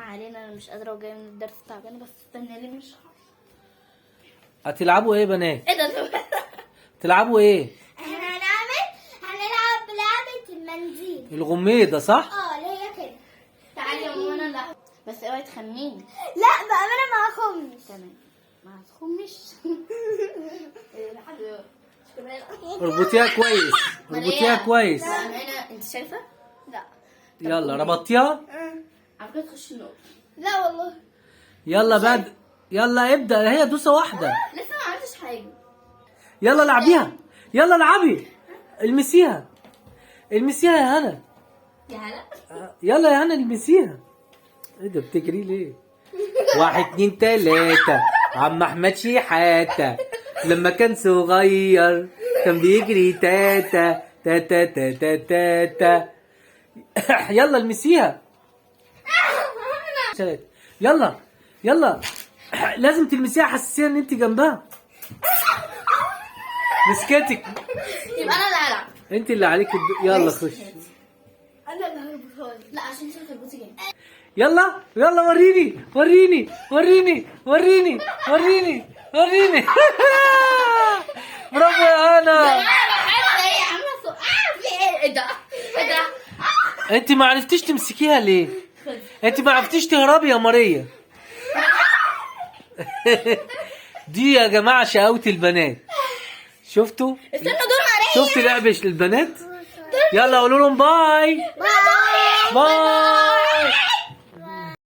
علينا، انا مش قادره وجايه من الدرس تعبانه، بس استنى لي مش هتلعبوا ايه يا بنات؟ ايه ده؟ تلعبوا ايه؟ احنا هنلعب لعبة المنديل. الغميضة صح؟ اللي هي كده. تعالي يا ماما انا لا، بس اوعي تخميني. لا بأمانة ما هخمش. تمام ما هتخمش. اربطيها كويس، اربطيها كويس. انا انت شايفه؟ لا. يلا ربطيها. على فكره تخش النور. لا والله. يلا بعد، يلا ابدأ، هي دوسة واحدة. لسه ما عملتش حاجه. يلا العبيها، يلا العبي، المسيها، المسيها يا هنا. يا هلا. يلا يا هنا المسيها. ايه ده بتجري ليه؟ 1 2 3 عم احمد شحاتة لما كان صغير كان بيجري تاتا تاتا تاتا تاتا. يلا المسيها. يلا يلا لازم تلمسيها، حسسيها ان انت جنبها. مسكتك. يبقى انا اللي هلعب. انت اللي عليك يلا خش. انا اللي هربطها لك. لا عشان انت تربطي جامد. يلا يلا وريني وريني وريني وريني وريني وريني. برافو يا هنا. هي عامله صوت. ايه ده؟ ايه ده؟ انت ما عرفتيش تمسكيها ليه؟ انت ما عرفتيش تهربي يا ماريا. دي يا جماعه شقاوة البنات. شفتوا؟ استنى دور ماريا. شفتوا لعبة البنات؟ يلا قولوا لهم باي. باي. باي.